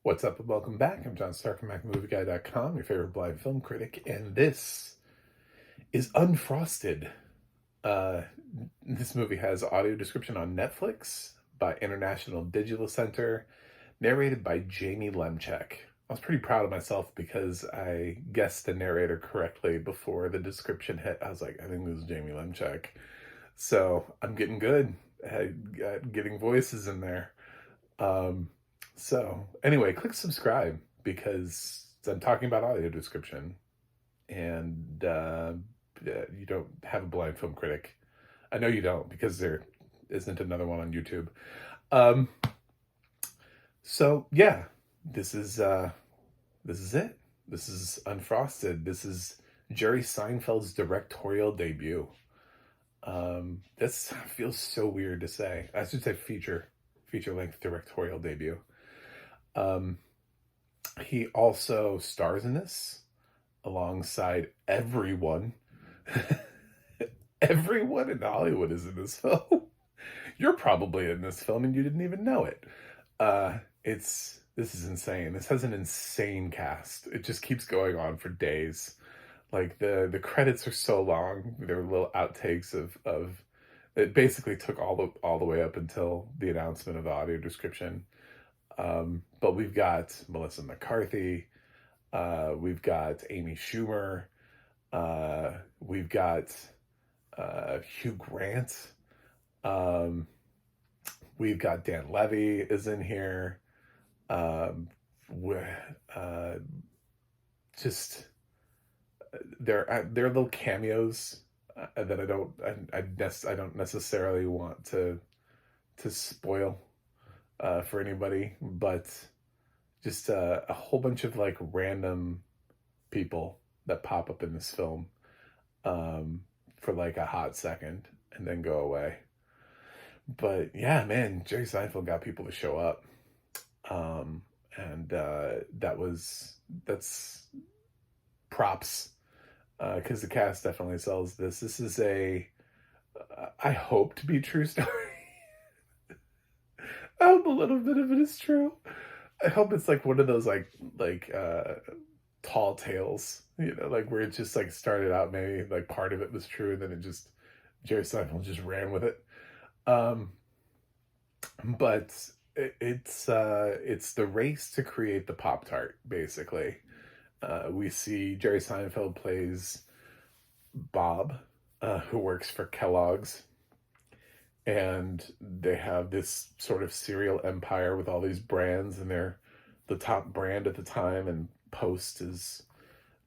What's up and welcome back. I'm John Stark from MacMovieGuy.com, your favorite blind film critic, and this is Unfrosted. Uh, this movie has audio description on Netflix by International Digital Center, narrated by Jamie Lemchek. I was pretty proud of myself because I guessed the narrator correctly before the description hit. I was like, I think this is Jamie Lemchek. So I'm getting good at getting voices in there. So anyway, click subscribe because I'm talking about audio description, and you don't have a blind film critic. I know you don't because there isn't another one on YouTube. Um, so yeah, this is it. This is Unfrosted. This is Jerry Seinfeld's directorial debut. This feels so weird to say. I should say feature length directorial debut. He also stars in this alongside everyone. Everyone in Hollywood is in this film. You're probably in this film and you didn't even know it. This is insane. This has an insane cast. It just keeps going on for days. Like the credits are so long. There were little outtakes of it basically took all the way up until the announcement of the audio description. But we've got Melissa McCarthy, we've got Amy Schumer, we've got Hugh Grant, we've got Dan Levy is in here. Just they're little cameos that I don't necessarily want to spoil for anybody, but just a whole bunch of like random people that pop up in this film for like a hot second and then go away. But yeah, man, Jerry Seinfeld got people to show up, and that's props, because the cast definitely sells this. This is I hope to be a true story. I hope a little bit of it is true. I hope it's like one of those like tall tales, like where it just like started out, maybe like part of it was true, and then Jerry Seinfeld just ran with it. But it's the race to create the Pop-Tart, basically. We see Jerry Seinfeld plays Bob, who works for Kellogg's, and they have this sort of cereal empire with all these brands, and they're the top brand at the time, and Post is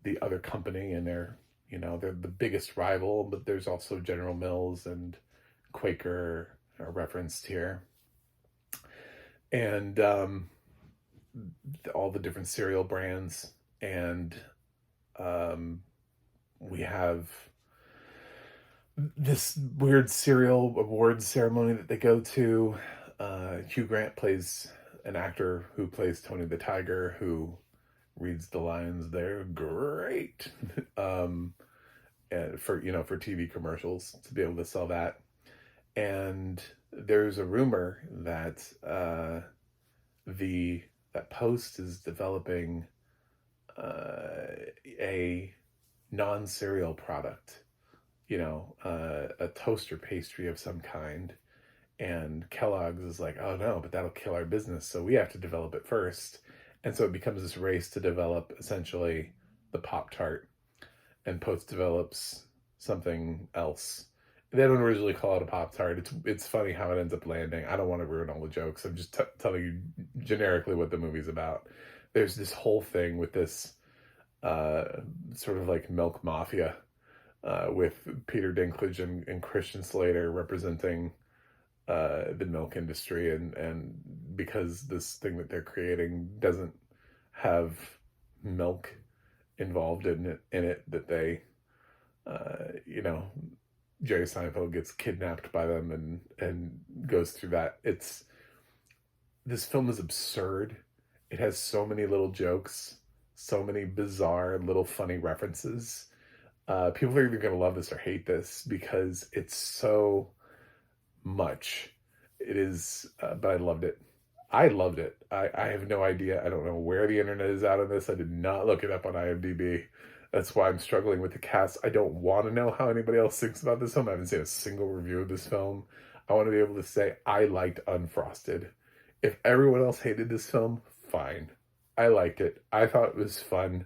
the other company, and they're the biggest rival, but there's also General Mills and Quaker are referenced here, and all the different cereal brands, and we have this weird cereal awards ceremony that they go to. Hugh Grant plays an actor who plays Tony the Tiger, who reads the lines. They're great. And for TV commercials, to be able to sell that. And there's a rumor that that Post is developing a non-cereal product, a toaster pastry of some kind, and Kellogg's is like, oh no, but that'll kill our business, so we have to develop it first. And so it becomes this race to develop essentially the Pop-Tart, and Post develops something else. They don't originally call it a Pop-Tart. It's funny how it ends up landing. I don't want to ruin all the jokes. I'm just telling you generically what the movie's about. There's this whole thing with this sort of like milk mafia, with Peter Dinklage and Christian Slater representing the milk industry, and because this thing that they're creating doesn't have milk involved in it, that they Jerry Seinfeld gets kidnapped by them and goes through that. This film is absurd. It has so many little jokes, so many bizarre little funny references. People are either going to love this or hate this because it's so much. It is, but I loved it. I loved it. I have no idea. I don't know where the internet is out of this. I did not look it up on IMDb. That's why I'm struggling with the cast. I don't want to know how anybody else thinks about this film. I haven't seen a single review of this film. I want to be able to say I liked Unfrosted. If everyone else hated this film, fine. I liked it. I thought it was fun.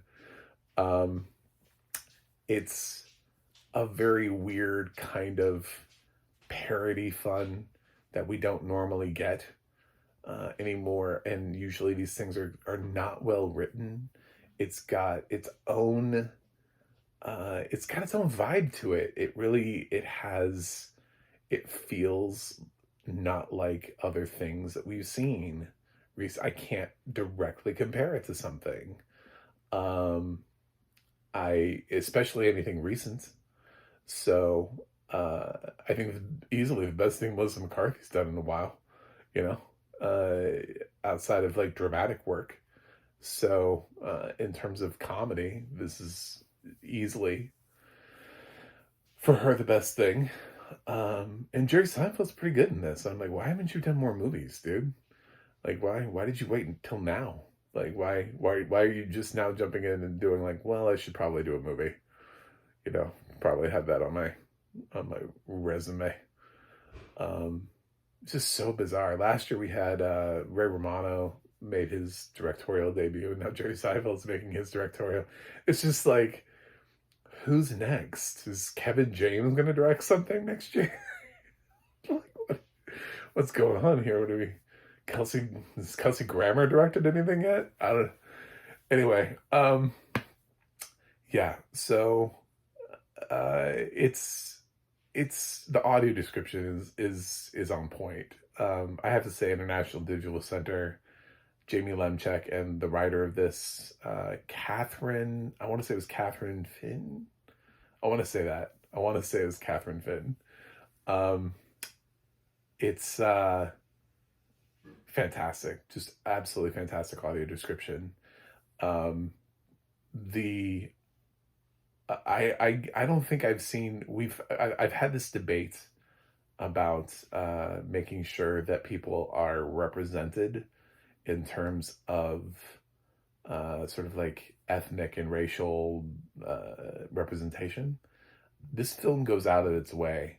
Um, it's a very weird kind of parody fun that we don't normally get anymore. And usually these things are not well written. It's got its own vibe to it. It feels not like other things that we've seen. I can't directly compare it to something. Um, especially anything recent. So I think easily the best thing Melissa McCarthy's done in a while, you know, outside of like dramatic work. So in terms of comedy, this is easily for her the best thing. And Jerry Seinfeld's pretty good in this. I'm like, why haven't you done more movies, dude? Like, why did you wait until now? Like, why are you just now jumping in and doing like, well, I should probably do a movie, you know, probably have that on my resume. Um, it's just so bizarre. Last year we had Ray Romano made his directorial debut, and now Jerry Seinfeld's making his directorial. It's just like, who's next? Is Kevin James going to direct something next year? Like, what's going on here? What do we? Has Kelsey Grammer directed anything yet? I don't. Anyway, yeah. So, it's the audio description is on point. I have to say, International Digital Center, Jamie Lemchek, and the writer of this, Catherine. I want to say it was Catherine Finn. I want to say that. I want to say it was Catherine Finn. It's fantastic, just absolutely fantastic audio description. Um, the I don't think I've seen I've had this debate about making sure that people are represented in terms of sort of like ethnic and racial representation. This film goes out of its way.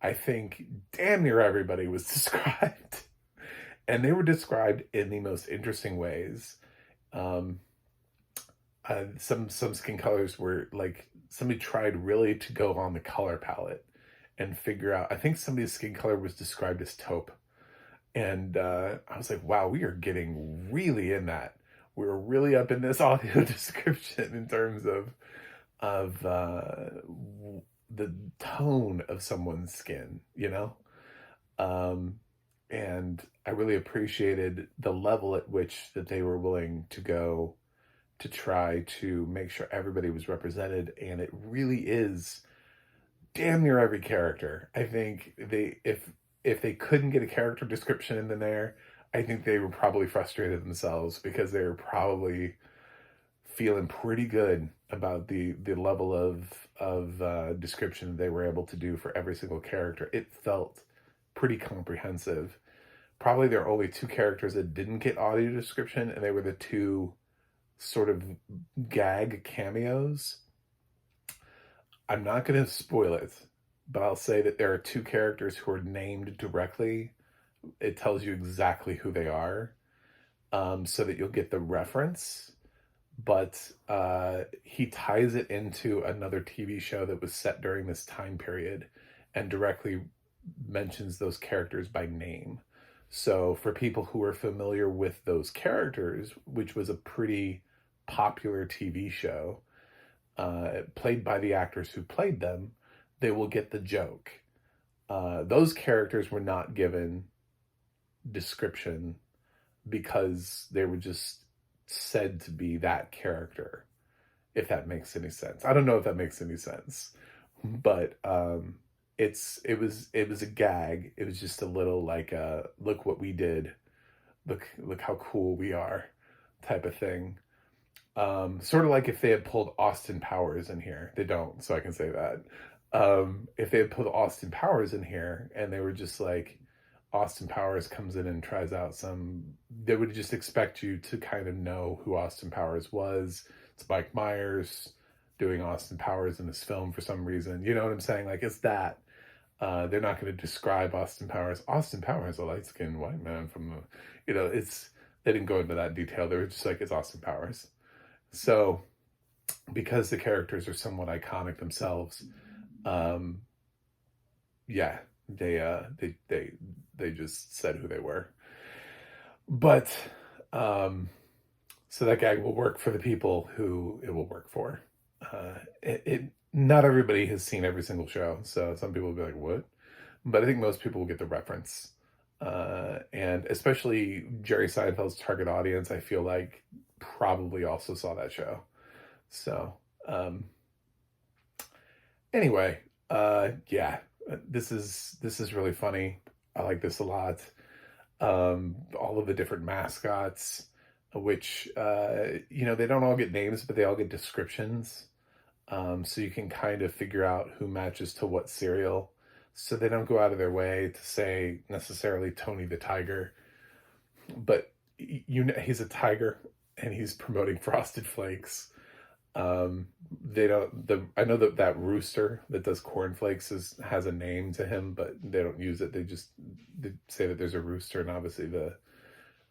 I think damn near everybody was described, and they were described in the most interesting ways. Um, some skin colors were like somebody tried really to go on the color palette and figure out. I think somebody's skin color was described as taupe, and I was like, wow, we are getting really in that. We're really up in this audio description in terms of the tone of someone's skin, you know. And I really appreciated the level at which that they were willing to go to try to make sure everybody was represented, and it really is damn near every character. I think if they couldn't get a character description in there, I think they were probably frustrated themselves because they were probably feeling pretty good about the level of description they were able to do for every single character. It felt pretty comprehensive. Probably there are only two characters that didn't get audio description, and they were the two sort of gag cameos. I'm not going to spoil it, but I'll say that there are two characters who are named directly. It tells you exactly who they are, so that you'll get the reference. But he ties it into another TV show that was set during this time period and directly mentions those characters by name. So for people who are familiar with those characters, which was a pretty popular TV show, played by the actors who played them, they will get the joke. Those characters were not given description because they were just said to be that character, if that makes any sense. I don't know if that makes any sense, but it was a gag. It was just a little like look what we did, look how cool we are type of thing. Sort of like if they had pulled Austin Powers in here. They don't, so I can say that. If they had pulled Austin Powers in here and they were just like, Austin Powers comes in and tries out they would just expect you to kind of know who Austin Powers was. It's Mike Myers doing Austin Powers in this film for some reason. You know what I'm saying? Like, it's that. They're not going to describe Austin Powers. Austin Powers, a light-skinned white man from the, they didn't go into that detail. They were just like, it's Austin Powers. So, because the characters are somewhat iconic themselves, yeah, they just said who they were. But, so that gag will work for the people who it will work for. Not everybody has seen every single show, so some people will be like, what? But I think most people will get the reference. And especially Jerry Seinfeld's target audience, I feel like probably also saw that show. So, anyway, yeah, this is really funny. I like this a lot. All of the different mascots, which, they don't all get names, but they all get descriptions. So you can kind of figure out who matches to what cereal. So they don't go out of their way to say necessarily Tony the Tiger, but he's a tiger and he's promoting Frosted Flakes. I know that rooster that does cornflakes has a name to him, but they don't use it. They say that there's a rooster, and obviously the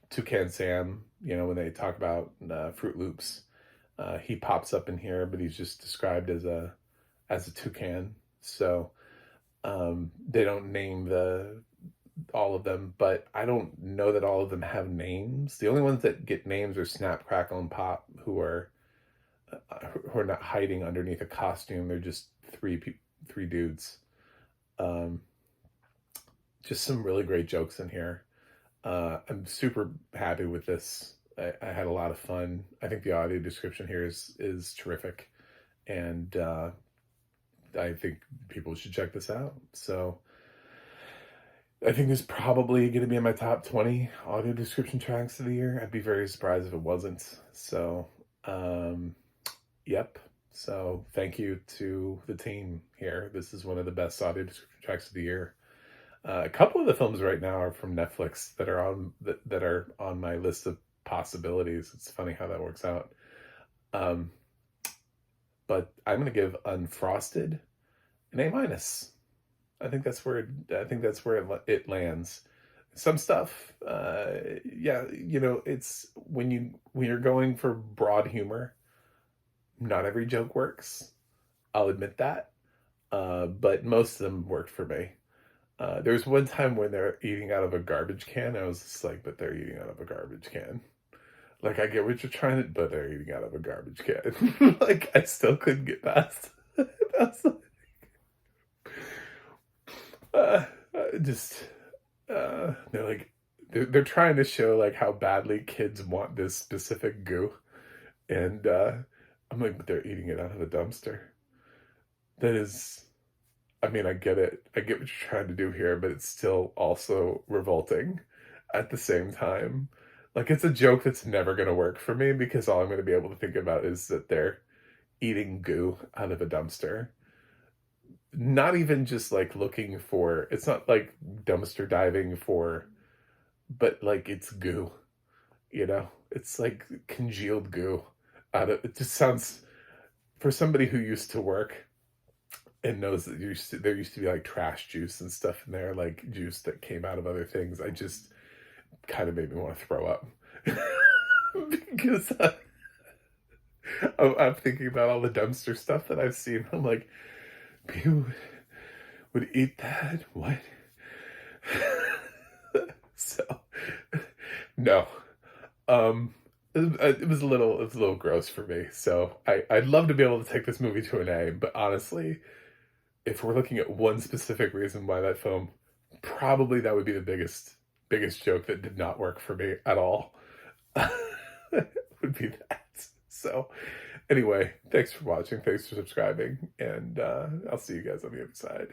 Toucan Sam, when they talk about Fruit Loops, he pops up in here, but he's just described as a toucan. So they don't name all of them, but I don't know that all of them have names. The only ones that get names are Snap, Crackle, and Pop, who are not hiding underneath a costume. They're just three dudes. Just some really great jokes in here. I'm super happy with this. I had a lot of fun. I think the audio description here is terrific, and I think people should check this out. So I think this is probably going to be in my top 20 audio description tracks of the year. I'd be very surprised if it wasn't. So, yep. So thank you to the team here. This is one of the best audio description tracks of the year. A couple of the films right now are from Netflix that are on my list of possibilities. It's funny how that works out. But I'm going to give Unfrosted an A-. I think that's where it lands. Some stuff, yeah, it's when you're going for broad humor, not every joke works. I'll admit that. But most of them worked for me. There's one time when they're eating out of a garbage can. I was just like, but they're eating out of a garbage can. Like, I get what you're trying to, but they're eating out of a garbage can. Like, I still couldn't get past. I was like, they're like, they're trying to show like how badly kids want this specific goo, and I'm like, but they're eating it out of a dumpster. That is, I mean, I get it. I get what you're trying to do here, but it's still also revolting at the same time. Like, it's a joke that's never going to work for me because all I'm going to be able to think about is that they're eating goo out of a dumpster. Not even just like looking for, it's not like dumpster diving for, but like it's goo, it's like congealed goo it just sounds, for somebody who used to work and knows that there used to be like trash juice and stuff in there, like juice that came out of other things. I just kind of made me want to throw up because I'm thinking about all the dumpster stuff that I've seen. I'm like, people would eat that? What? So, no. It was a little gross for me. So I'd love to be able to take this movie to an A, but honestly, if we're looking at one specific reason why that film, probably that would be the biggest joke that did not work for me at all. Would be that. So anyway, thanks for watching, thanks for subscribing, and I'll see you guys on the other side.